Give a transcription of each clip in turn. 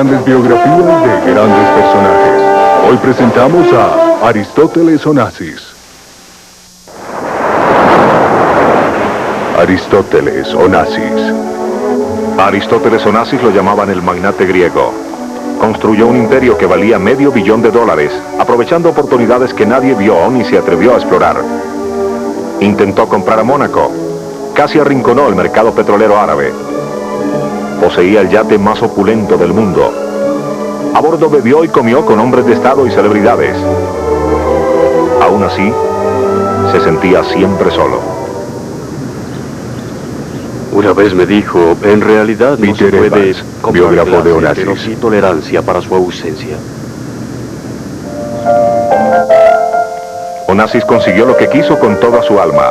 Grandes biografías de grandes personajes. Hoy presentamos a Aristóteles Onassis. Aristóteles Onassis. A Aristóteles Onassis lo llamaban el magnate griego. Construyó un imperio que valía $500 millones, aprovechando oportunidades que nadie vio ni se atrevió a explorar. Intentó comprar a Mónaco. Casi arrinconó el mercado petrolero árabe. Poseía el yate más opulento del mundo. A bordo bebió y comió con hombres de estado y celebridades. Aún así, se sentía siempre solo. Una vez me dijo, en realidad no se Peter puede Evans, biógrafo de Onassis. pero sí tolerancia para su ausencia. Onassis consiguió lo que quiso con toda su alma.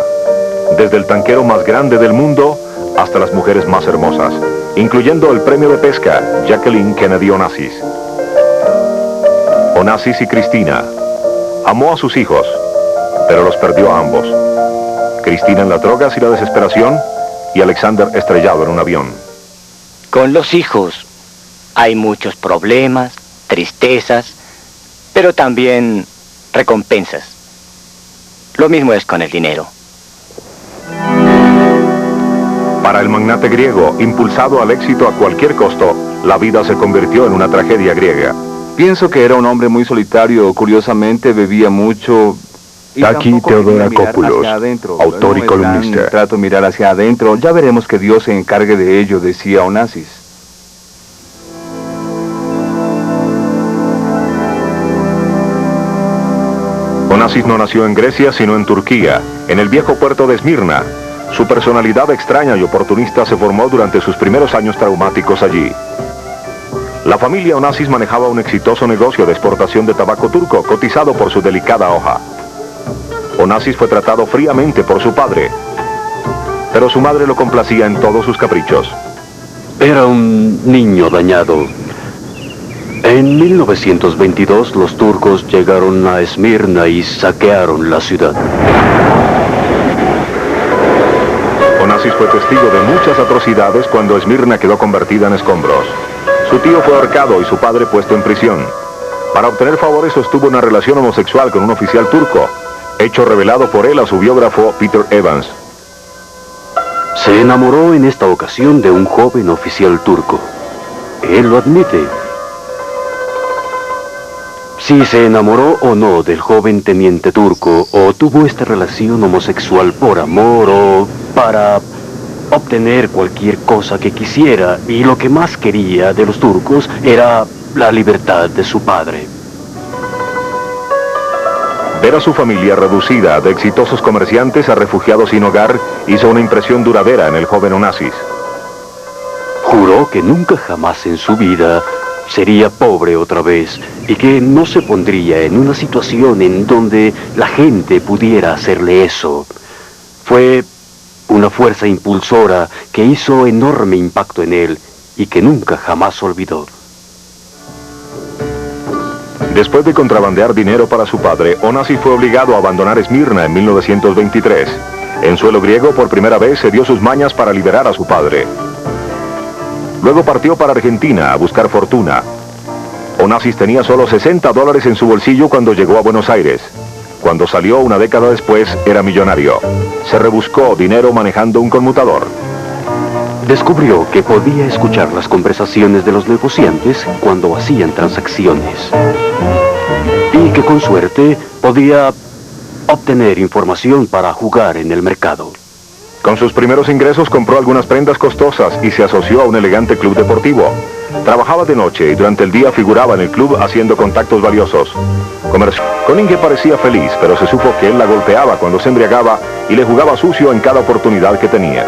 Desde el tanquero más grande del mundo hasta las mujeres más hermosas, incluyendo el premio de pesca, Jacqueline Kennedy Onassis. Onassis y Cristina. Amó a sus hijos, pero los perdió a ambos. Cristina en las drogas y la desesperación, y Alexander estrellado en un avión. Con los hijos hay muchos problemas, tristezas, pero también recompensas. Lo mismo es con el dinero. Para el magnate griego, impulsado al éxito a cualquier costo, la vida se convirtió en una tragedia griega. Pienso que era un hombre muy solitario, curiosamente bebía mucho. Y Taki tampoco Theodora quería mirar Kopulos, hacia adentro. autor y No es gran columnista. trato mirar hacia adentro, ya veremos que Dios se encargue de ello, decía Onassis. Onassis no nació en Grecia, sino en Turquía, en el viejo puerto de Esmirna. Su personalidad extraña y oportunista se formó durante sus primeros años traumáticos allí. La familia Onassis manejaba un exitoso negocio de exportación de tabaco turco, cotizado por su delicada hoja. Onassis fue tratado fríamente por su padre, pero su madre lo complacía en todos sus caprichos. Era un niño dañado. En 1922 los turcos llegaron a Esmirna y saquearon la ciudad. Onassis fue testigo de muchas atrocidades cuando Esmirna quedó convertida en escombros. Su tío fue ahorcado y su padre puesto en prisión. Para obtener favores sostuvo una relación homosexual con un oficial turco, hecho revelado por él a su biógrafo Peter Evans. Se enamoró en esta ocasión de un joven oficial turco. Él lo admite. Si se enamoró o no del joven teniente turco, o tuvo esta relación homosexual por amor o para obtener cualquier cosa que quisiera, y lo que más quería de los turcos era la libertad de su padre. Ver a su familia reducida de exitosos comerciantes a refugiados sin hogar hizo una impresión duradera en el joven Onassis. Juró que nunca jamás en su vida sería pobre otra vez y que no se pondría en una situación en donde la gente pudiera hacerle eso. Fue una fuerza impulsora que hizo enorme impacto en él y que nunca jamás olvidó. Después de contrabandear dinero para su padre, Onassis fue obligado a abandonar Esmirna en 1923. En suelo griego, por primera vez, se dio sus mañas para liberar a su padre. Luego partió para Argentina a buscar fortuna. Onassis tenía solo $60 en su bolsillo cuando llegó a Buenos Aires. Cuando salió una década después, era millonario. Se rebuscó dinero manejando un conmutador. Descubrió que podía escuchar las conversaciones de los negociantes cuando hacían transacciones. Y que con suerte podía obtener información para jugar en el mercado. Con sus primeros ingresos compró algunas prendas costosas y se asoció a un elegante club deportivo. Trabajaba de noche y durante el día figuraba en el club haciendo contactos valiosos. Koninge parecía feliz, pero se supo que él la golpeaba cuando se embriagaba y le jugaba sucio en cada oportunidad que tenía.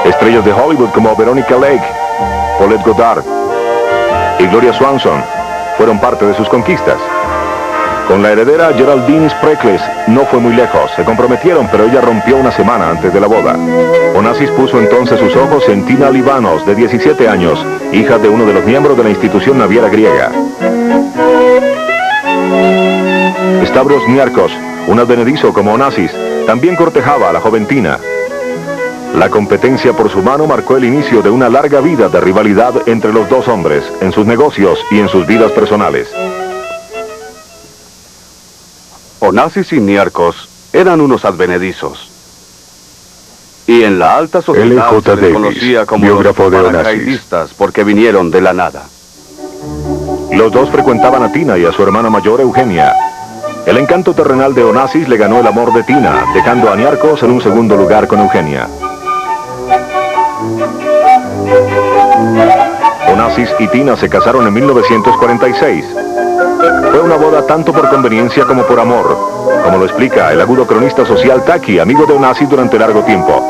Estrellas de Hollywood como Veronica Lake, Paulette Goddard y Gloria Swanson fueron parte de sus conquistas. Con la heredera Geraldine Spreckles no fue muy lejos. Se comprometieron, pero ella rompió una semana antes de la boda. Onassis puso entonces sus ojos en Tina Libanos, de 17 años, hija de uno de los miembros de la institución naviera griega. Stavros Niarchos, un advenedizo como Onassis, también cortejaba a la joven Tina. La competencia por su mano marcó el inicio de una larga vida de rivalidad entre los dos hombres, en sus negocios y en sus vidas personales. Onassis y Niarchos eran unos advenedizos. Y en la alta sociedad L.J. se les Davis, conocía como biógrafo los de Onassis. paracaidistas porque vinieron de la nada. Los dos frecuentaban a Tina y a su hermana mayor Eugenia. El encanto terrenal de Onassis le ganó el amor de Tina, dejando a Niarchos en un segundo lugar con Eugenia. Onassis y Tina se casaron en 1946. Fue una boda tanto por conveniencia como por amor, como lo explica el agudo cronista social Taki, amigo de Onassis durante largo tiempo.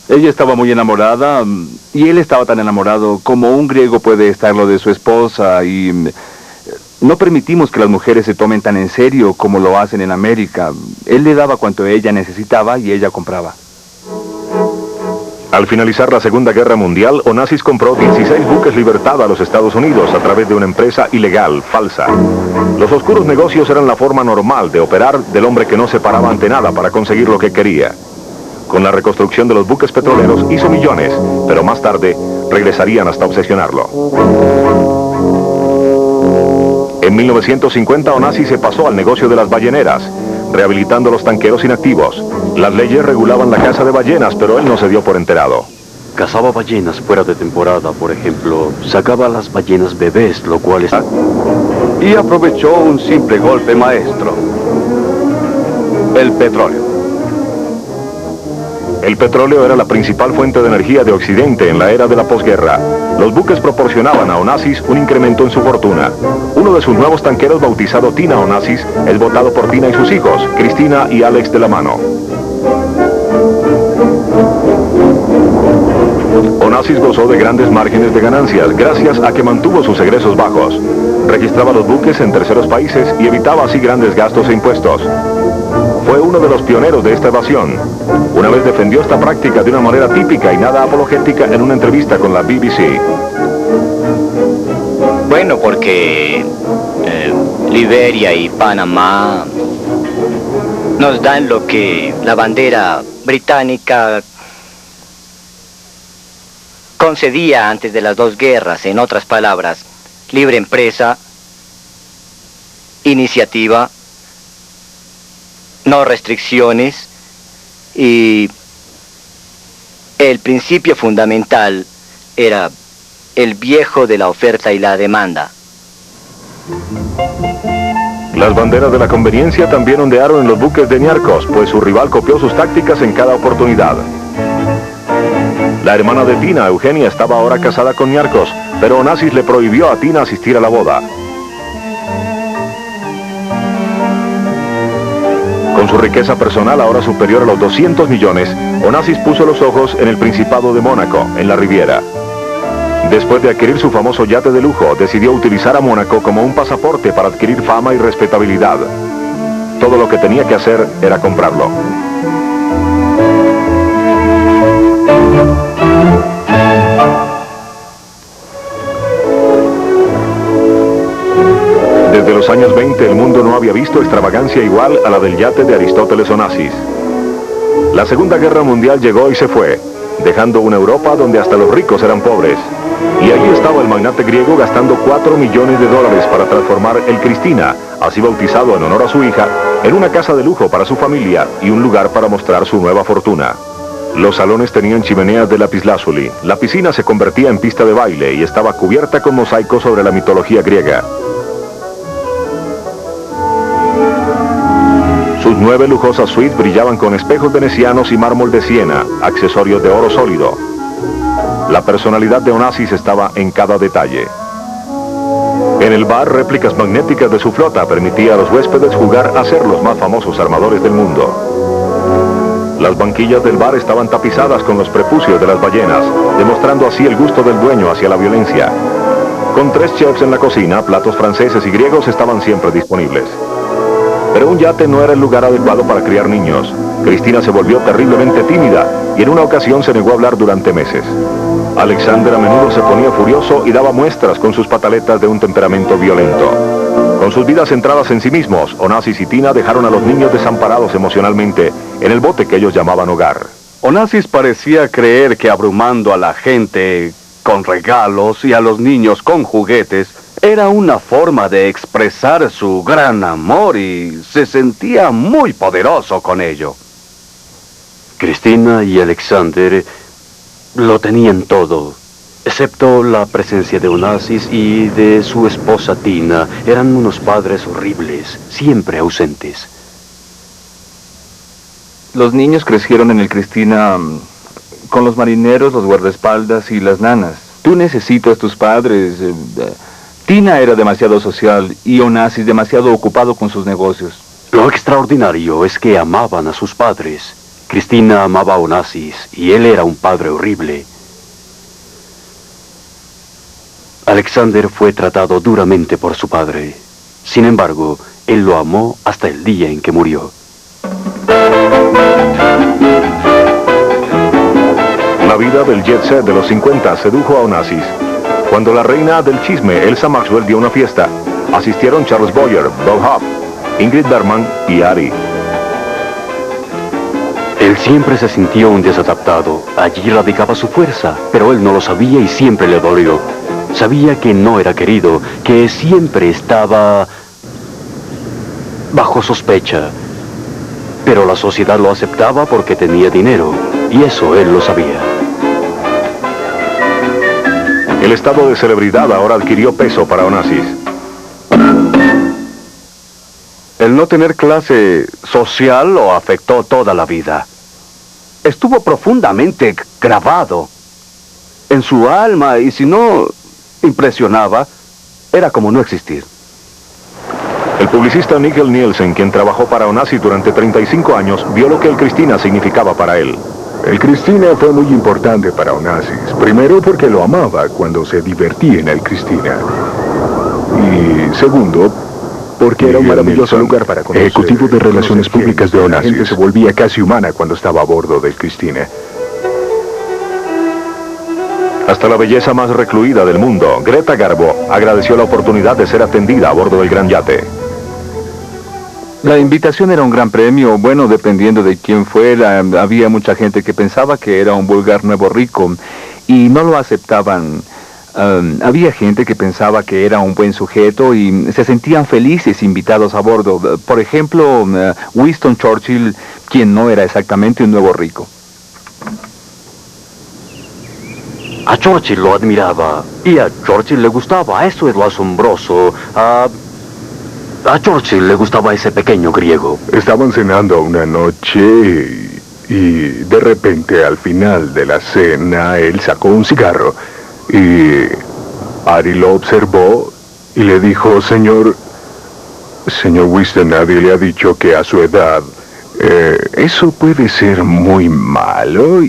Ella estaba muy enamorada y él estaba tan enamorado como un griego puede estarlo de su esposa y no permitimos que las mujeres se tomen tan en serio como lo hacen en América. Él le daba cuanto ella necesitaba y ella compraba. Al finalizar la Segunda Guerra Mundial, Onassis compró 16 buques Libertad a los Estados Unidos a través de una empresa ilegal, falsa. Los oscuros negocios eran la forma normal de operar del hombre que no se paraba ante nada para conseguir lo que quería. Con la reconstrucción de los buques petroleros hizo millones, pero más tarde regresarían hasta obsesionarlo. En 1950 Onassis se pasó al negocio de las balleneras, rehabilitando los tanqueros inactivos. Las leyes regulaban la caza de ballenas, pero él no se dio por enterado. Cazaba ballenas fuera de temporada, por ejemplo. Sacaba las ballenas bebés, lo cual es... Y aprovechó un simple golpe maestro. El petróleo. El petróleo era la principal fuente de energía de Occidente en la era de la posguerra. Los buques proporcionaban a Onassis un incremento en su fortuna. Uno de sus nuevos tanqueros, bautizado Tina Onassis, es votado por Tina y sus hijos, Cristina y Alex de la Mano. Onassis gozó de grandes márgenes de ganancias gracias a que mantuvo sus egresos bajos. Registraba los buques en terceros países y evitaba así grandes gastos e impuestos. Fue uno de los pioneros de esta evasión. Una vez defendió esta práctica de una manera típica y nada apologética en una entrevista con la BBC. Bueno, porque Liberia y Panamá nos dan lo que la bandera británica concedía antes de las dos guerras, en otras palabras, libre empresa, iniciativa, no restricciones, y el principio fundamental era el viejo de la oferta y la demanda. Las banderas de la conveniencia también ondearon en los buques de Niarchos, pues su rival copió sus tácticas en cada oportunidad. La hermana de Tina, Eugenia, estaba ahora casada con Niarchos, pero Onassis le prohibió a Tina asistir a la boda. Con su riqueza personal ahora superior a los 200 millones, Onassis puso los ojos en el Principado de Mónaco, en la Riviera. Después de adquirir su famoso yate de lujo, decidió utilizar a Mónaco como un pasaporte para adquirir fama y respetabilidad. Todo lo que tenía que hacer era comprarlo. Desde los años 20 el mundo no había visto extravagancia igual a la del yate de Aristóteles Onassis. La Segunda Guerra Mundial llegó y se fue, dejando una Europa donde hasta los ricos eran pobres. Y allí estaba el magnate griego gastando 4 millones de dólares para transformar el Cristina, así bautizado en honor a su hija, en una casa de lujo para su familia y un lugar para mostrar su nueva fortuna. Los salones tenían chimeneas de lapislázuli, la piscina se convertía en pista de baile y estaba cubierta con mosaicos sobre la mitología griega. Sus 9 lujosas suites brillaban con espejos venecianos y mármol de Siena, accesorios de oro sólido. La personalidad de Onassis estaba en cada detalle. En el bar, réplicas magnéticas de su flota permitía a los huéspedes jugar a ser los más famosos armadores del mundo. Las banquillas del bar estaban tapizadas con los prepucios de las ballenas, demostrando así el gusto del dueño hacia la violencia. Con 3 chefs en la cocina, platos franceses y griegos estaban siempre disponibles. Pero un yate no era el lugar adecuado para criar niños. Cristina se volvió terriblemente tímida y en una ocasión se negó a hablar durante meses. Alexander a menudo se ponía furioso y daba muestras con sus pataletas de un temperamento violento. Con sus vidas centradas en sí mismos, Onassis y Tina dejaron a los niños desamparados emocionalmente en el bote que ellos llamaban hogar. Onassis parecía creer que abrumando a la gente con regalos y a los niños con juguetes era una forma de expresar su gran amor y se sentía muy poderoso con ello. Cristina y Alexander lo tenían todo, excepto la presencia de Onassis y de su esposa Tina. Eran unos padres horribles, siempre ausentes. Los niños crecieron en el Cristina con los marineros, los guardaespaldas y las nanas. Tú necesitas tus padres. Tina era demasiado social y Onassis demasiado ocupado con sus negocios. Lo extraordinario es que amaban a sus padres. Cristina amaba a Onassis y él era un padre horrible. Alexander fue tratado duramente por su padre. Sin embargo, él lo amó hasta el día en que murió. La vida del jet set de los 50 sedujo a Onassis. Cuando la reina del chisme, Elsa Maxwell, dio una fiesta, asistieron Charles Boyer, Bob Hope, Ingrid Bergman y Ari. Él siempre se sintió un desadaptado. Allí radicaba su fuerza, pero él no lo sabía y siempre le dolió. Sabía que no era querido, que siempre estaba bajo sospecha. Pero la sociedad lo aceptaba porque tenía dinero, y eso él lo sabía. El estado de celebridad ahora adquirió peso para Onassis. El no tener clase social lo afectó toda la vida. Estuvo profundamente grabado en su alma y si no impresionaba, era como no existir. El publicista Nigel Nielsen, quien trabajó para Onassis durante 35 años, vio lo que el Cristina significaba para él. El Cristina fue muy importante para Onassis. Primero porque lo amaba cuando se divertía en el Cristina. Y segundo, porque era un maravilloso lugar para conocer. Ejecutivo de Relaciones Públicas de Onassis. La gente se volvía casi humana cuando estaba a bordo del Cristina. Hasta la belleza más recluida del mundo, Greta Garbo, agradeció la oportunidad de ser atendida a bordo del gran yate. La invitación era un gran premio. Bueno, dependiendo de quién fuera, había mucha gente que pensaba que era un vulgar nuevo rico y no lo aceptaban. Había gente que pensaba que era un buen sujeto y se sentían felices invitados a bordo. Por ejemplo, Winston Churchill, quien no era exactamente un nuevo rico. A Churchill lo admiraba y a Churchill le gustaba. Eso es lo asombroso. A Churchill le gustaba ese pequeño griego. Estaban cenando una noche y de repente al final de la cena él sacó un cigarro y Ari lo observó y le dijo: Señor Winston, nadie le ha dicho que a su edad eso puede ser muy malo.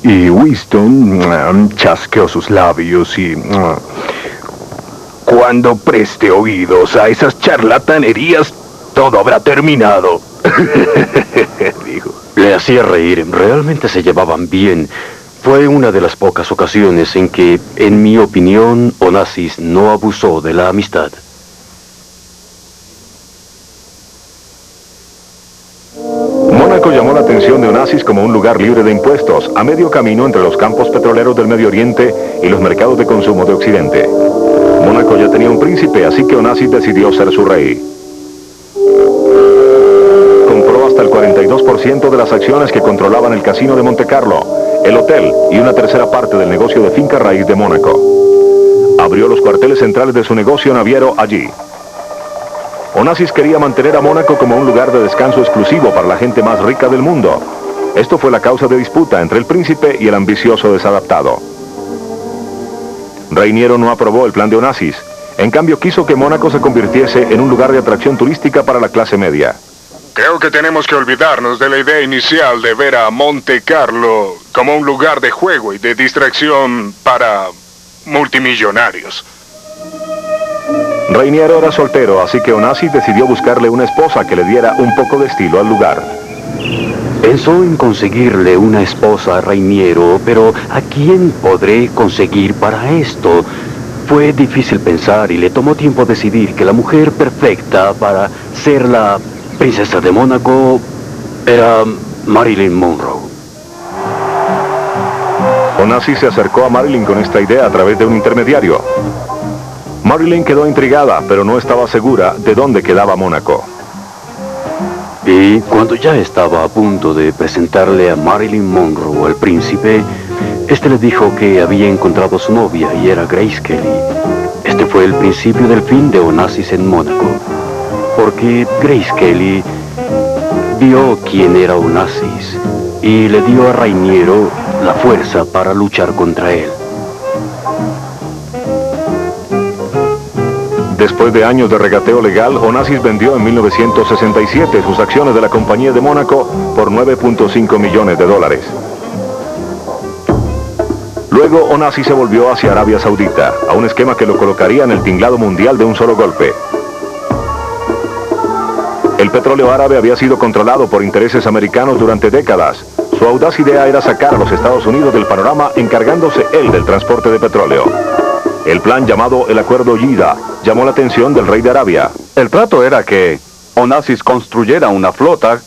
Y Winston chasqueó sus labios y... Cuando preste oídos a esas charlatanerías, todo habrá terminado. Dijo. Le hacía reír. Realmente se llevaban bien. Fue una de las pocas ocasiones en que, en mi opinión, Onassis no abusó de la amistad. Mónaco llamó la atención de Onassis como un lugar libre de impuestos, a medio camino entre los campos petroleros del Medio Oriente y los mercados de consumo de Occidente. Mónaco ya tenía un príncipe, así que Onassis decidió ser su rey. Compró hasta el 42% de las acciones que controlaban el casino de Monte Carlo, el hotel y una tercera parte del negocio de finca raíz de Mónaco. Abrió los cuarteles centrales de su negocio naviero allí. Onassis quería mantener a Mónaco como un lugar de descanso exclusivo para la gente más rica del mundo. Esto fue la causa de disputa entre el príncipe y el ambicioso desadaptado. Reiniero no aprobó el plan de Onassis. En cambio, quiso que Mónaco se convirtiese en un lugar de atracción turística para la clase media. Creo que tenemos que olvidarnos de la idea inicial de ver a Monte Carlo como un lugar de juego y de distracción para multimillonarios. Reiniero era soltero, así que Onassis decidió buscarle una esposa que le diera un poco de estilo al lugar. Pensó en conseguirle una esposa a Reiniero, pero ¿a quién podré conseguir para esto? fue difícil pensar y le tomó tiempo decidir que la mujer perfecta para ser la princesa de Mónaco era Marilyn Monroe. Onassis se acercó a Marilyn con esta idea a través de un intermediario. Marilyn quedó intrigada, pero no estaba segura de dónde quedaba Mónaco. Y cuando ya estaba a punto de presentarle a Marilyn Monroe al príncipe, este le dijo que había encontrado a su novia y era Grace Kelly. Este fue el principio del fin de Onassis en Mónaco, porque Grace Kelly vio quién era Onassis y le dio a Rainiero la fuerza para luchar contra él. Después de años de regateo legal, Onassis vendió en 1967 sus acciones de la Compañía de Mónaco por 9.5 millones de dólares. Luego, Onassis se volvió hacia Arabia Saudita, a un esquema que lo colocaría en el tinglado mundial de un solo golpe. El petróleo árabe había sido controlado por intereses americanos durante décadas. Su audaz idea era sacar a los Estados Unidos del panorama encargándose él del transporte de petróleo. El plan llamado el Acuerdo Jeddah llamó la atención del rey de Arabia. El trato era que Onassis construyera una flota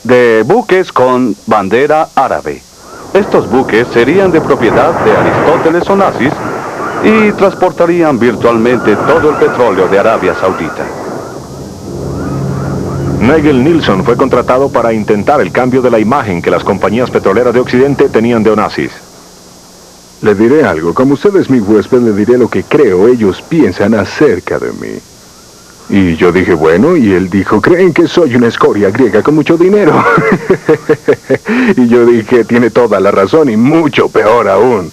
de buques con bandera árabe. Estos buques serían de propiedad de Aristóteles Onassis y transportarían virtualmente todo el petróleo de Arabia Saudita. Nigel Nilsson fue contratado para intentar el cambio de la imagen que las compañías petroleras de Occidente tenían de Onassis. Le diré algo. Como usted es mi huésped, le diré lo que creo ellos piensan acerca de mí. Y yo dije, bueno, y él dijo, creen que soy una escoria griega con mucho dinero. Y yo dije, tiene toda la razón y mucho peor aún.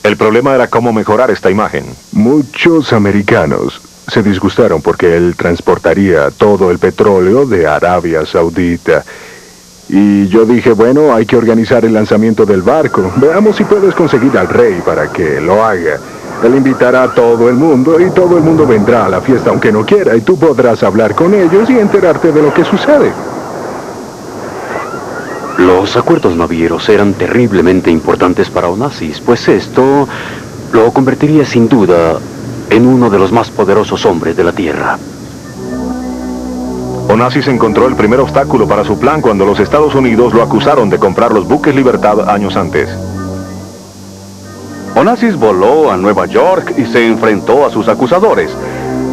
El problema era cómo mejorar esta imagen. Muchos americanos se disgustaron porque él transportaría todo el petróleo de Arabia Saudita. Y yo dije, bueno, hay que organizar el lanzamiento del barco. Veamos si puedes conseguir al rey para que lo haga. Él invitará a todo el mundo y todo el mundo vendrá a la fiesta aunque no quiera. Y tú podrás hablar con ellos y enterarte de lo que sucede. Los acuerdos navieros eran terriblemente importantes para Onassis, pues esto lo convertiría sin duda en uno de los más poderosos hombres de la tierra. Onassis encontró el primer obstáculo para su plan cuando los Estados Unidos lo acusaron de comprar los buques Libertad años antes. Onassis voló a Nueva York y se enfrentó a sus acusadores.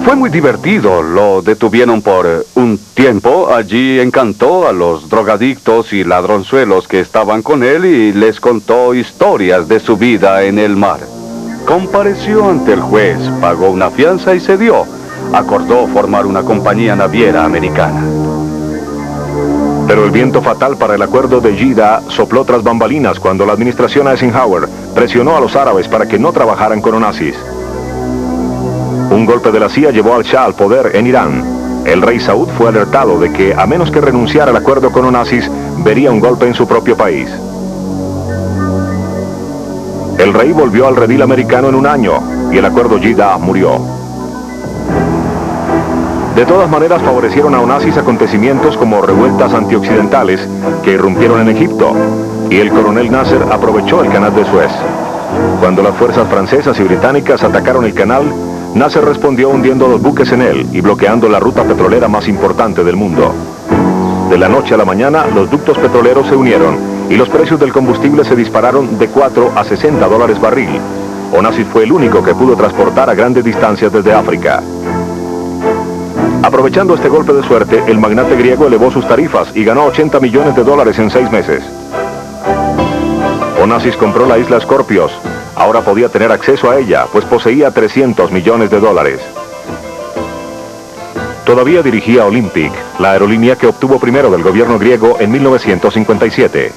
Fue muy divertido, lo detuvieron por un tiempo. Allí encantó a los drogadictos y ladronzuelos que estaban con él y les contó historias de su vida en el mar. Compareció ante el juez, pagó una fianza y cedió. Acordó formar una compañía naviera americana. Pero el viento fatal para el acuerdo de Jeddah sopló tras bambalinas cuando la administración Eisenhower presionó a los árabes para que no trabajaran con Onassis. Un golpe de la CIA llevó al Shah al poder en Irán. El rey Saud fue alertado de que, a menos que renunciara al acuerdo con Onassis, vería un golpe en su propio país. El rey volvió al redil americano en un año y el acuerdo Jeddah murió. De todas maneras, favorecieron a Onassis acontecimientos como revueltas antioccidentales que irrumpieron en Egipto, y el coronel Nasser aprovechó el canal de Suez. Cuando las fuerzas francesas y británicas atacaron el canal, Nasser respondió hundiendo los buques en él y bloqueando la ruta petrolera más importante del mundo. De la noche a la mañana, los ductos petroleros se unieron y los precios del combustible se dispararon de 4 a 60 dólares barril. Onassis fue el único que pudo transportar a grandes distancias desde África. Aprovechando este golpe de suerte, el magnate griego elevó sus tarifas y ganó 80 millones de dólares en 6 meses. Onassis compró la isla Scorpios. Ahora podía tener acceso a ella, pues poseía 300 millones de dólares. Todavía dirigía Olympic, la aerolínea que obtuvo primero del gobierno griego en 1957.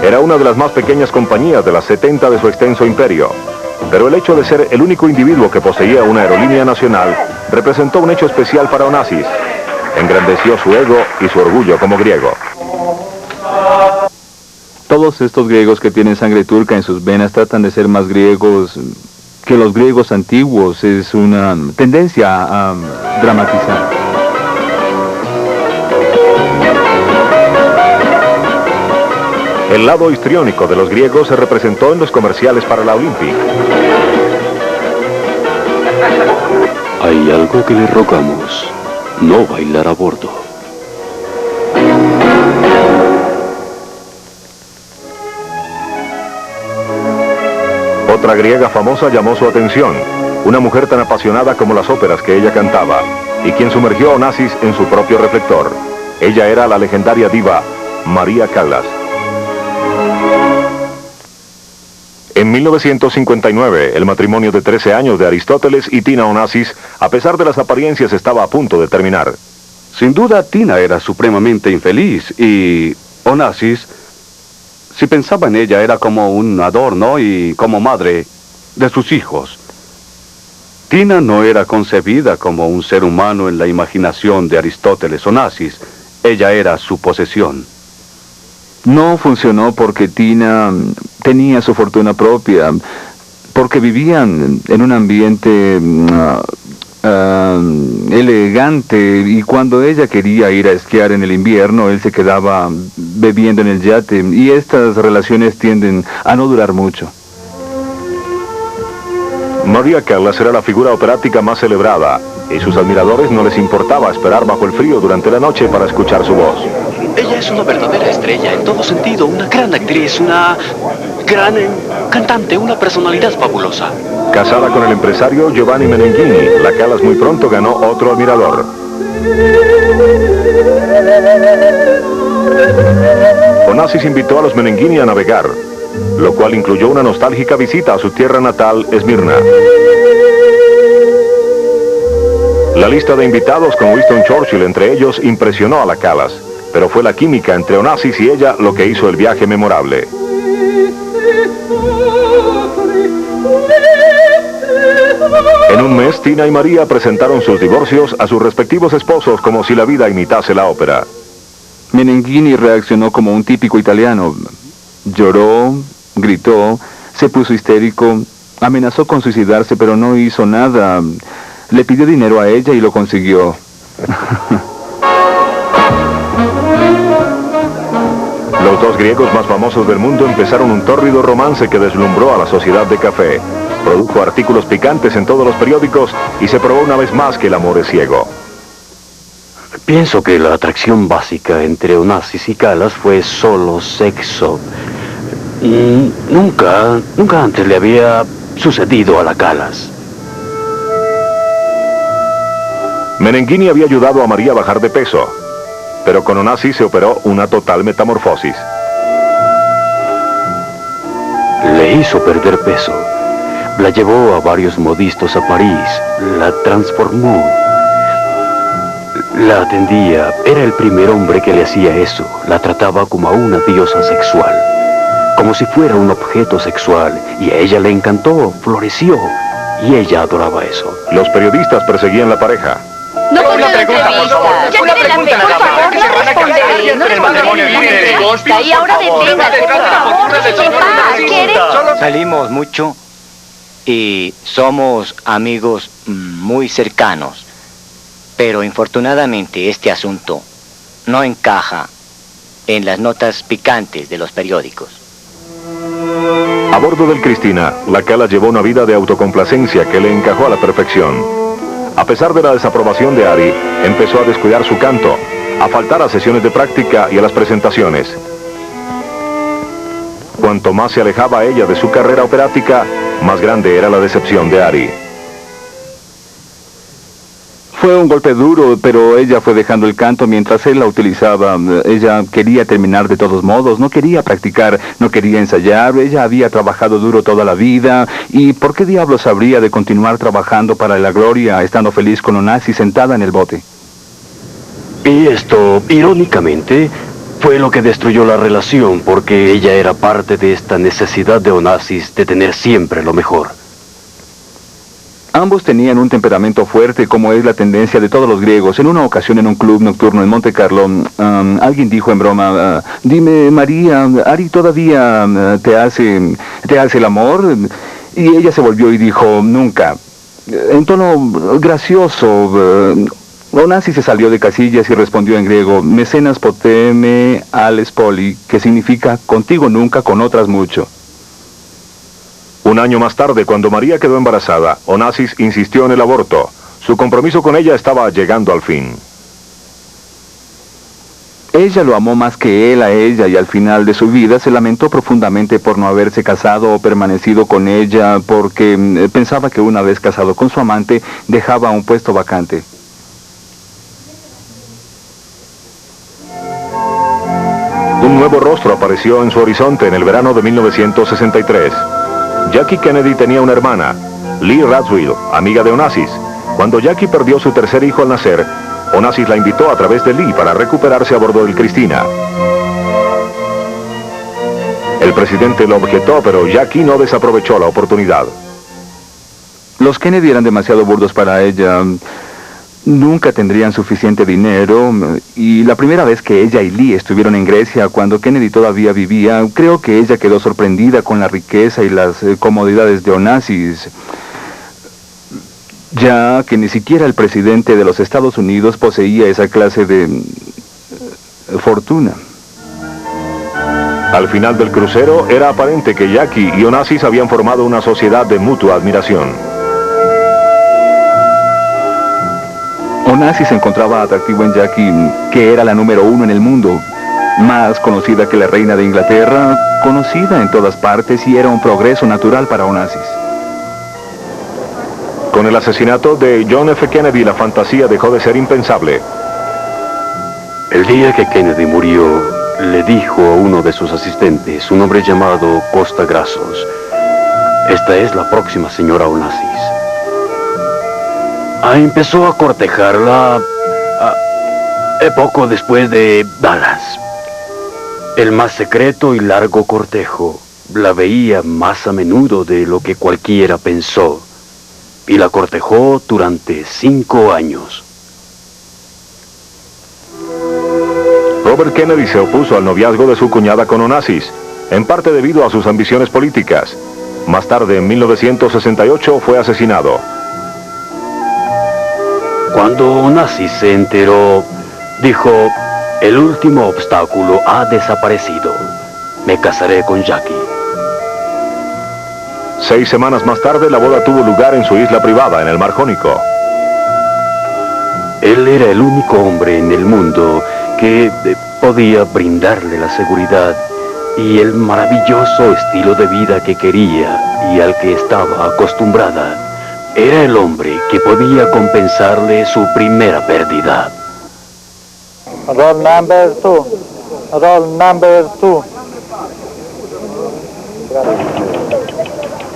Era una de las más pequeñas compañías de las 70 de su extenso imperio. Pero el hecho de ser el único individuo que poseía una aerolínea nacional representó un hecho especial para Onassis. Engrandeció su ego y su orgullo como griego. Todos estos griegos que tienen sangre turca en sus venas tratan de ser más griegos que los griegos antiguos. Es una tendencia a dramatizar. El lado histriónico de los griegos se representó en los comerciales para la Olympic. único que le rogamos, no bailar a bordo. Otra griega famosa llamó su atención, una mujer tan apasionada como las óperas que ella cantaba, y quien sumergió a Onassis en su propio reflector. Ella era la legendaria diva María Callas. En 1959, el matrimonio de 13 años de Aristóteles y Tina Onassis, a pesar de las apariencias, estaba a punto de terminar. Sin duda, Tina era supremamente infeliz y Onassis, si pensaba en ella, era como un adorno y como madre de sus hijos. Tina no era concebida como un ser humano en la imaginación de Aristóteles Onassis. Ella era su posesión. No funcionó porque Tina tenía su fortuna propia, porque vivían en un ambiente elegante, y cuando ella quería ir a esquiar en el invierno, él se quedaba bebiendo en el yate, y estas relaciones tienden a no durar mucho. María Callas era la figura operática más celebrada, y sus admiradores no les importaba esperar bajo el frío durante la noche para escuchar su voz. Ella es una verdadera estrella en todo sentido, una gran actriz, una gran cantante, una personalidad fabulosa. Casada con el empresario Giovanni Meneghini, la Callas muy pronto ganó otro admirador. Onassis invitó a los Meneghini a navegar, lo cual incluyó una nostálgica visita a su tierra natal, Esmirna. La lista de invitados con Winston Churchill entre ellos impresionó a la Callas, pero fue la química entre Onassis y ella lo que hizo el viaje memorable. En un mes, Tina y María presentaron sus divorcios a sus respectivos esposos como si la vida imitase la ópera. Meneghini reaccionó como un típico italiano. Lloró, gritó, se puso histérico, amenazó con suicidarse, pero no hizo nada. Le pidió dinero a ella y lo consiguió. Los dos griegos más famosos del mundo empezaron un tórrido romance que deslumbró a la sociedad de café. Produjo artículos picantes en todos los periódicos y se probó una vez más que el amor es ciego. Pienso que la atracción básica entre Onassis y Callas fue solo sexo. Nunca antes le había sucedido a la Callas. Meneghini había ayudado a María a bajar de peso, pero con Onassis se operó una total metamorfosis. Le hizo perder peso. La llevó a varios modistos a París. La transformó. La atendía. Era el primer hombre que le hacía eso. La trataba como a una diosa sexual. Como si fuera un objeto sexual. Y a ella le encantó. Floreció. Y ella adoraba eso. Los periodistas perseguían la pareja. No con una pregunta, por favor. Una pregunta nada más. ¿Qué se van a casar ayer en el matrimonio de y ahora deténgase, por favor. Salimos mucho y somos amigos muy cercanos. Pero infortunadamente este asunto no encaja en las notas picantes de los periódicos. A bordo del Cristina, la Callas llevó una vida de autocomplacencia que le encajó a la perfección. A pesar de la desaprobación de Ari, empezó a descuidar su canto, a faltar a sesiones de práctica y a las presentaciones. Cuanto más se alejaba ella de su carrera operática, más grande era la decepción de Ari. Fue un golpe duro, pero ella fue dejando el canto mientras él la utilizaba. Ella quería terminar de todos modos, no quería practicar, no quería ensayar. Ella había trabajado duro toda la vida. ¿Y por qué diablos habría de continuar trabajando para la gloria, estando feliz con Onassis sentada en el bote? Y esto, irónicamente, fue lo que destruyó la relación, porque ella era parte de esta necesidad de Onassis de tener siempre lo mejor. Ambos tenían un temperamento fuerte, como es la tendencia de todos los griegos. En una ocasión, en un club nocturno en Monte Carlo, alguien dijo en broma, dime, María, ¿Ari todavía te hace el amor? Y ella se volvió y dijo, nunca. En tono gracioso, Onassis se salió de casillas y respondió en griego, mecenas poteme ales poli, que significa contigo nunca, con otras mucho. Un año más tarde, cuando María quedó embarazada, Onassis insistió en el aborto. Su compromiso con ella estaba llegando al fin. Ella lo amó más que él a ella y al final de su vida se lamentó profundamente por no haberse casado o permanecido con ella porque pensaba que una vez casado con su amante dejaba un puesto vacante. Un nuevo rostro apareció en su horizonte en el verano de 1963. Jackie Kennedy tenía una hermana, Lee Radziwill, amiga de Onassis. Cuando Jackie perdió su tercer hijo al nacer, Onassis la invitó a través de Lee para recuperarse a bordo del Cristina. El presidente lo objetó, pero Jackie no desaprovechó la oportunidad. Los Kennedy eran demasiado burdos para ella. Nunca tendrían suficiente dinero. Y la primera vez que ella y Lee estuvieron en Grecia, cuando Kennedy todavía vivía, creo que ella quedó sorprendida con la riqueza y las comodidades de Onassis, ya que ni siquiera el presidente de los Estados Unidos poseía esa clase de fortuna. Al final del crucero, era aparente que Jackie y Onassis habían formado una sociedad de mutua admiración. Onassis encontraba atractivo en Jackie, que era la número 1 en el mundo, más conocida que la reina de Inglaterra, conocida en todas partes, y era un progreso natural para Onassis. Con el asesinato de John F. Kennedy, la fantasía dejó de ser impensable. El día que Kennedy murió, le dijo a uno de sus asistentes, un hombre llamado Costa Grasos: esta es la próxima señora Onassis. Empezó a cortejarla poco después de Dallas. El más secreto y largo cortejo. La veía más a menudo de lo que cualquiera pensó. Y la cortejó durante 5 años. Robert Kennedy se opuso al noviazgo de su cuñada con Onassis, en parte debido a sus ambiciones políticas. Más tarde, en 1968, fue asesinado. Cuando Onassis se enteró, dijo: el último obstáculo ha desaparecido. Me casaré con Jackie. 6 semanas más tarde, la boda tuvo lugar en su isla privada, en el Mar Jónico. Él era el único hombre en el mundo que podía brindarle la seguridad y el maravilloso estilo de vida que quería y al que estaba acostumbrada. Era el hombre que podía compensarle su primera pérdida. Roll number 2. Roll number 2.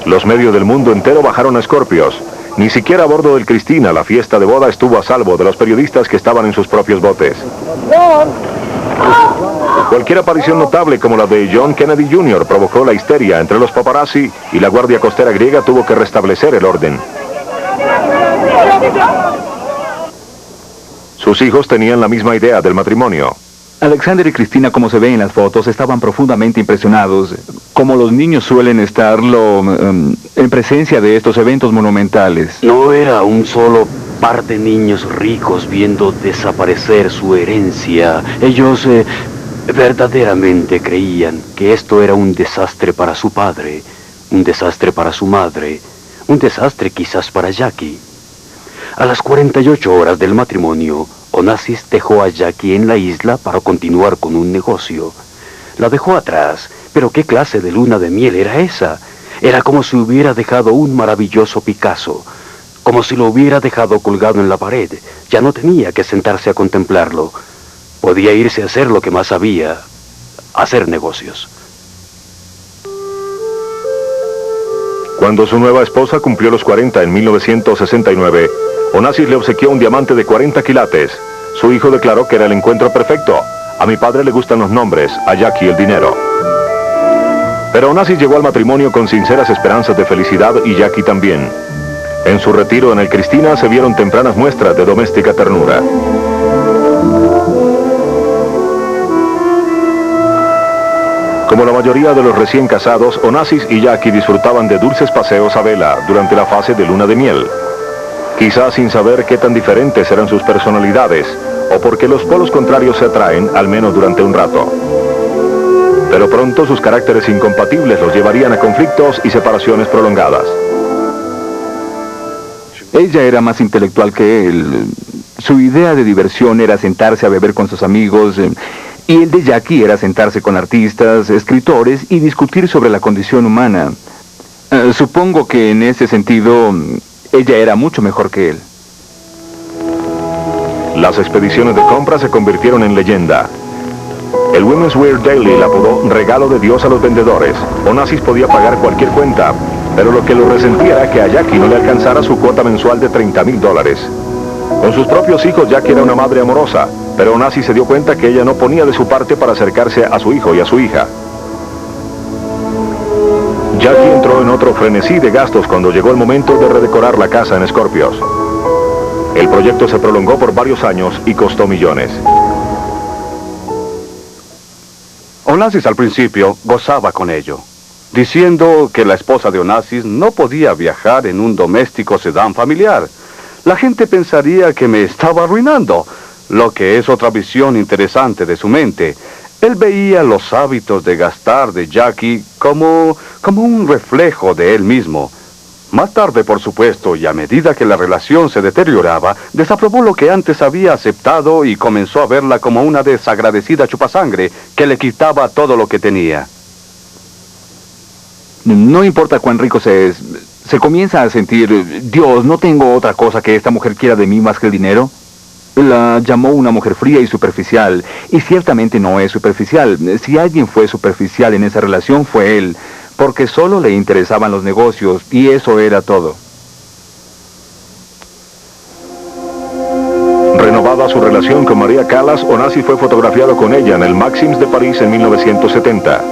Los medios del mundo entero bajaron a Scorpios. Ni siquiera a bordo del Cristina la fiesta de boda estuvo a salvo de los periodistas que estaban en sus propios botes. Cualquier aparición notable como la de John Kennedy Jr. provocó la histeria entre los paparazzi y la Guardia Costera griega tuvo que restablecer el orden. Sus hijos tenían la misma idea del matrimonio. Alexander y Cristina, como se ve en las fotos, estaban profundamente impresionados, como los niños suelen estarlo en presencia de estos eventos monumentales. No era un solo par de niños ricos viendo desaparecer su herencia. Ellos verdaderamente creían que esto era un desastre para su padre, un desastre para su madre, un desastre quizás para Jackie. A las 48 horas del matrimonio, Onassis dejó a Jackie en la isla para continuar con un negocio. La dejó atrás, pero ¿qué clase de luna de miel era esa? Era como si hubiera dejado un maravilloso Picasso, como si lo hubiera dejado colgado en la pared. Ya no tenía que sentarse a contemplarlo. Podía irse a hacer lo que más sabía, hacer negocios. Cuando su nueva esposa cumplió los 40 en 1969, Onassis le obsequió un diamante de 40 quilates. Su hijo declaró que era el encuentro perfecto. A mi padre le gustan los nombres, a Jackie el dinero. Pero Onassis llegó al matrimonio con sinceras esperanzas de felicidad y Jackie también. En su retiro en el Cristina se vieron tempranas muestras de doméstica ternura. Como la mayoría de los recién casados, Onassis y Jackie disfrutaban de dulces paseos a vela durante la fase de luna de miel. Quizás sin saber qué tan diferentes eran sus personalidades, o porque los polos contrarios se atraen, al menos durante un rato. Pero pronto sus caracteres incompatibles los llevarían a conflictos y separaciones prolongadas. Ella era más intelectual que él. Su idea de diversión era sentarse a beber con sus amigos, y el de Jackie era sentarse con artistas, escritores y discutir sobre la condición humana. Supongo que en ese sentido, ella era mucho mejor que él. Las expediciones de compra se convirtieron en leyenda. El Women's Wear Daily la apodó regalo de Dios a los vendedores. Onassis podía pagar cualquier cuenta, pero lo que lo resentía era que a Jackie no le alcanzara su cuota mensual de $30,000. Con sus propios hijos, Jackie era una madre amorosa, pero Onassis se dio cuenta que ella no ponía de su parte para acercarse a su hijo y a su hija. Jackie entró en otro frenesí de gastos cuando llegó el momento de redecorar la casa en Scorpios. El proyecto se prolongó por varios años y costó millones. Onassis al principio gozaba con ello, diciendo que la esposa de Onassis no podía viajar en un doméstico sedán familiar. La gente pensaría que me estaba arruinando, lo que es otra visión interesante de su mente. Él veía los hábitos de gastar de Jackie como un reflejo de él mismo. Más tarde, por supuesto, y a medida que la relación se deterioraba, desaprobó lo que antes había aceptado y comenzó a verla como una desagradecida chupasangre que le quitaba todo lo que tenía. No importa cuán rico se es, se comienza a sentir, Dios, no tengo otra cosa que esta mujer quiera de mí más que el dinero. La llamó una mujer fría y superficial, y ciertamente no es superficial. Si alguien fue superficial en esa relación fue él, porque solo le interesaban los negocios, y eso era todo. Renovada su relación con María Callas, Onassis fue fotografiado con ella en el Maxims de París en 1970.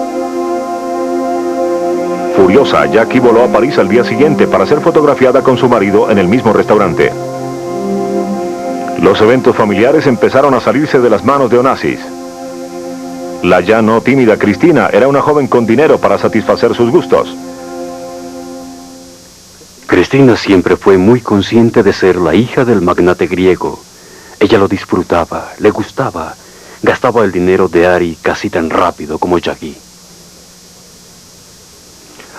Furiosa, Jackie voló a París al día siguiente para ser fotografiada con su marido en el mismo restaurante. Los eventos familiares empezaron a salirse de las manos de Onassis. La ya no tímida Cristina era una joven con dinero para satisfacer sus gustos. Cristina siempre fue muy consciente de ser la hija del magnate griego. Ella lo disfrutaba, le gustaba, gastaba el dinero de Ari casi tan rápido como Jackie.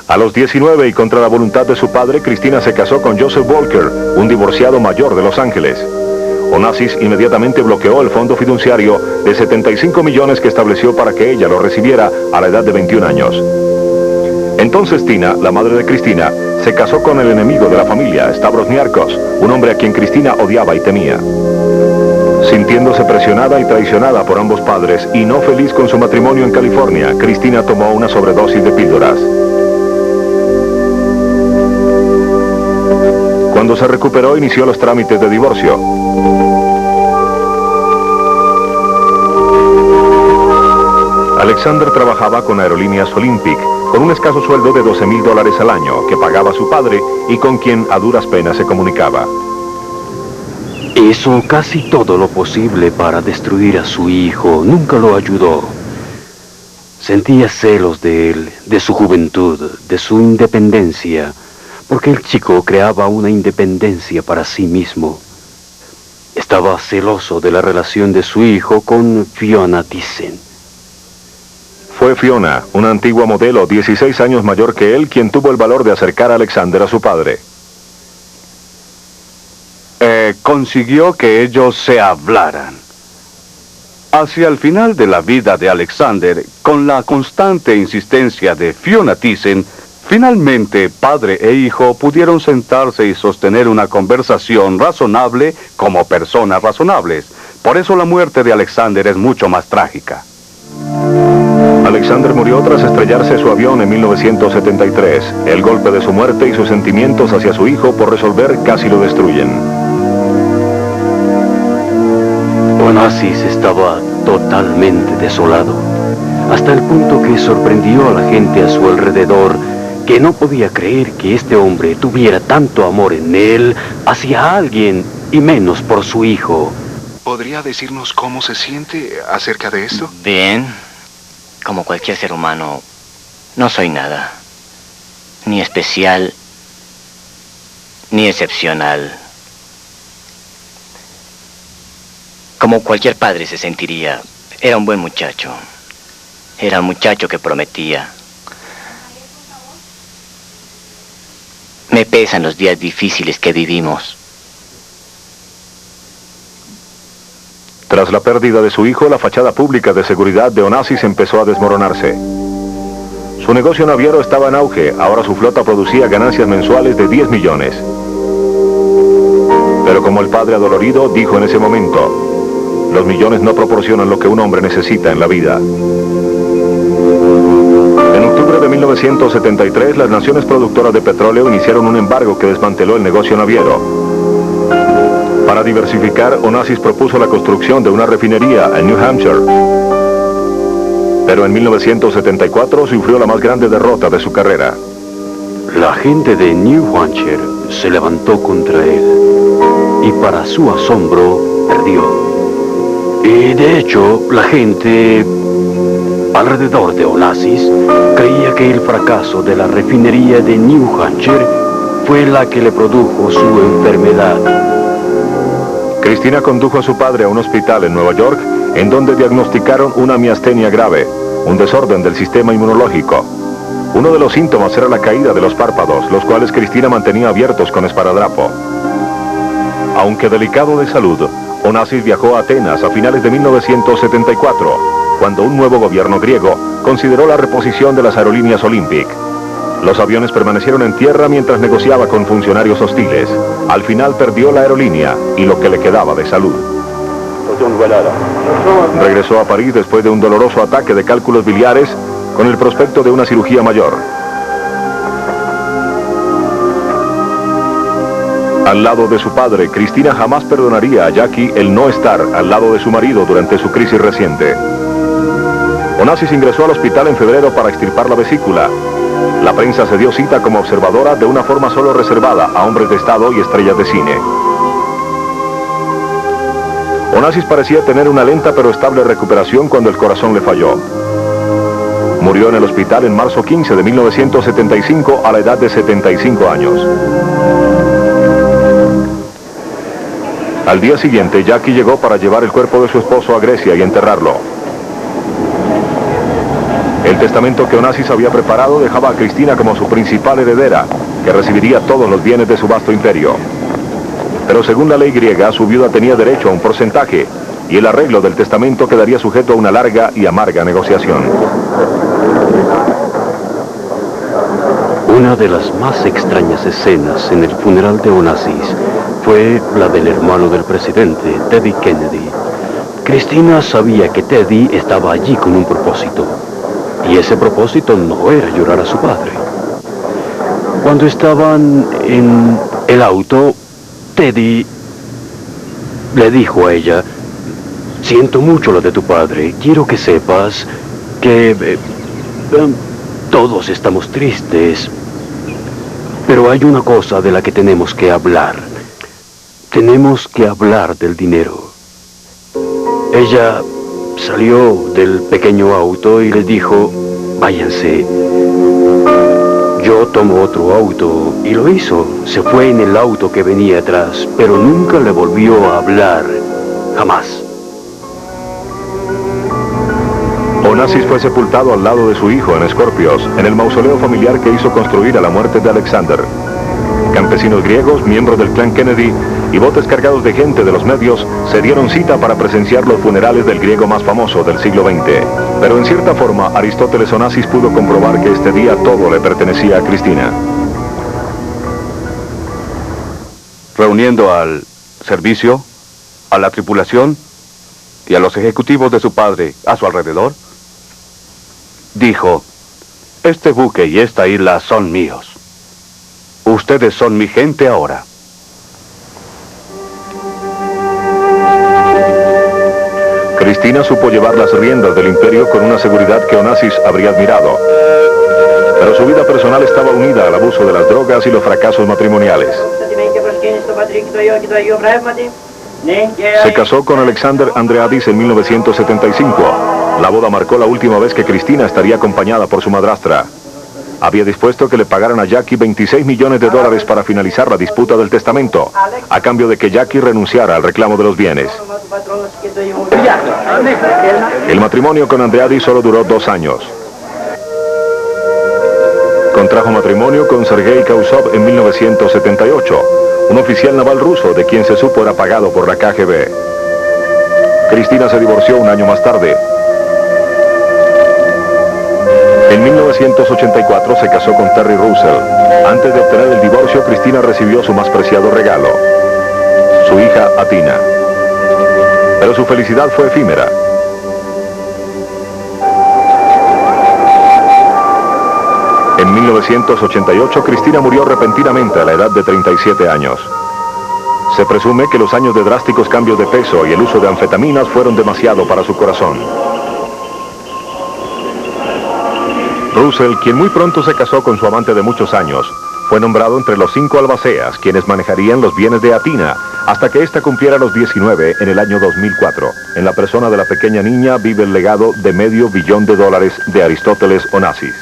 A los 19 y contra la voluntad de su padre, Cristina se casó con Joseph Walker, un divorciado mayor de Los Ángeles. Onassis inmediatamente bloqueó el fondo fiduciario de 75 millones que estableció para que ella lo recibiera a la edad de 21 años. Entonces Tina, la madre de Cristina, se casó con el enemigo de la familia, Stavros Niarchos, un hombre a quien Cristina odiaba y temía. Sintiéndose presionada y traicionada por ambos padres y no feliz con su matrimonio en California, Cristina tomó una sobredosis de píldoras. Cuando se recuperó, inició los trámites de divorcio. Alexander trabajaba con Aerolíneas Olympic, con un escaso sueldo de $12,000 al año que pagaba su padre y con quien a duras penas se comunicaba. Hizo casi todo lo posible para destruir a su hijo, nunca lo ayudó. Sentía celos de él, de su juventud, de su independencia, porque el chico creaba una independencia para sí mismo. Estaba celoso de la relación de su hijo con Fiona Thyssen. Fue Fiona, una antigua modelo 16 años mayor que él, quien tuvo el valor de acercar a Alexander a su padre. Consiguió que ellos se hablaran. Hacia el final de la vida de Alexander, con la constante insistencia de Fiona Thyssen, finalmente padre e hijo pudieron sentarse y sostener una conversación razonable como personas razonables. Por eso la muerte de Alexander es mucho más trágica. Alexander murió tras estrellarse su avión en 1973. El golpe de su muerte y sus sentimientos hacia su hijo por resolver casi lo destruyen. Onassis estaba totalmente desolado, hasta el punto que sorprendió a la gente a su alrededor, que no podía creer que este hombre tuviera tanto amor en él hacia alguien y menos por su hijo. ¿Podría decirnos cómo se siente acerca de esto? Bien, como cualquier ser humano, no soy nada, ni especial, ni excepcional. Como cualquier padre se sentiría, era un buen muchacho. Era un muchacho que prometía. Me pesan los días difíciles que vivimos. Tras la pérdida de su hijo, la fachada pública de seguridad de Onassis empezó a desmoronarse. Su negocio naviero estaba en auge, ahora su flota producía ganancias mensuales de 10 millones. Pero como el padre adolorido dijo en ese momento, los millones no proporcionan lo que un hombre necesita en la vida. En octubre de 1973, las naciones productoras de petróleo iniciaron un embargo que desmanteló el negocio naviero. Para diversificar, Onassis propuso la construcción de una refinería en New Hampshire. Pero en 1974 sufrió la más grande derrota de su carrera. La gente de New Hampshire se levantó contra él y para su asombro perdió. Y de hecho, la gente alrededor de Onassis creía que el fracaso de la refinería de New Hampshire fue la que le produjo su enfermedad. Cristina condujo a su padre a un hospital en Nueva York, en donde diagnosticaron una miastenia grave, un desorden del sistema inmunológico. Uno de los síntomas era la caída de los párpados, los cuales Cristina mantenía abiertos con esparadrapo. Aunque delicado de salud, Onassis viajó a Atenas a finales de 1974, cuando un nuevo gobierno griego consideró la reposición de las aerolíneas Olympic. Los aviones permanecieron en tierra mientras negociaba con funcionarios hostiles. Al final perdió la aerolínea y lo que le quedaba de salud. Regresó a París después de un doloroso ataque de cálculos biliares con el prospecto de una cirugía mayor. Al lado de su padre, Cristina jamás perdonaría a Jackie el no estar al lado de su marido durante su crisis reciente. Onassis ingresó al hospital en febrero para extirpar la vesícula. La prensa se dio cita como observadora de una forma solo reservada a hombres de Estado y estrellas de cine. Onassis parecía tener una lenta pero estable recuperación cuando el corazón le falló. Murió en el hospital en marzo 15 de 1975 a la edad de 75 años. Al día siguiente, Jackie llegó para llevar el cuerpo de su esposo a Grecia y enterrarlo. El testamento que Onassis había preparado dejaba a Cristina como su principal heredera, que recibiría todos los bienes de su vasto imperio. Pero según la ley griega, su viuda tenía derecho a un porcentaje, y el arreglo del testamento quedaría sujeto a una larga y amarga negociación. Una de las más extrañas escenas en el funeral de Onassis fue la del hermano del presidente, Teddy Kennedy. Cristina sabía que Teddy estaba allí con un propósito, y ese propósito no era llorar a su padre. Cuando estaban en el auto, Teddy le dijo a ella: siento mucho lo de tu padre, quiero que sepas que todos estamos tristes, pero hay una cosa de la que tenemos que hablar. Tenemos que hablar del dinero. Ella salió del pequeño auto y le dijo: váyanse. Yo tomo otro auto, y lo hizo. Se fue en el auto que venía atrás, pero nunca le volvió a hablar. Jamás. Onassis fue sepultado al lado de su hijo en Scorpios, en el mausoleo familiar que hizo construir a la muerte de Alexander. Campesinos griegos, miembros del clan Kennedy y botes cargados de gente de los medios se dieron cita para presenciar los funerales del griego más famoso del siglo XX. Pero en cierta forma, Aristóteles Onassis pudo comprobar que este día todo le pertenecía a Cristina. Reuniendo al servicio, a la tripulación y a los ejecutivos de su padre a su alrededor, dijo: este buque y esta isla son míos. Ustedes son mi gente ahora. Cristina supo llevar las riendas del imperio con una seguridad que Onassis habría admirado. Pero su vida personal estaba unida al abuso de las drogas y los fracasos matrimoniales. Se casó con Alexander Andreadis en 1975. La boda marcó la última vez que Cristina estaría acompañada por su madrastra. Había dispuesto que le pagaran a Jackie $26 millones para finalizar la disputa del testamento, a cambio de que Jackie renunciara al reclamo de los bienes. El matrimonio con Andreadis solo duró 2 años. Contrajo matrimonio con Sergei Kausov en 1978, un oficial naval ruso de quien se supo era pagado por la KGB. Cristina se divorció un año más tarde. En 1984 se casó con Terry Russell. Antes de obtener el divorcio, Cristina recibió su más preciado regalo, su hija Atina. Pero su felicidad fue efímera. En 1988, Cristina murió repentinamente a la edad de 37 años. Se presume que los años de drásticos cambios de peso y el uso de anfetaminas fueron demasiado para su corazón. Russell, quien muy pronto se casó con su amante de muchos años, fue nombrado entre los 5 albaceas, quienes manejarían los bienes de Atina, hasta que ésta cumpliera los 19 en el año 2004. En la persona de la pequeña niña vive el legado de $500 millones de Aristóteles Onassis.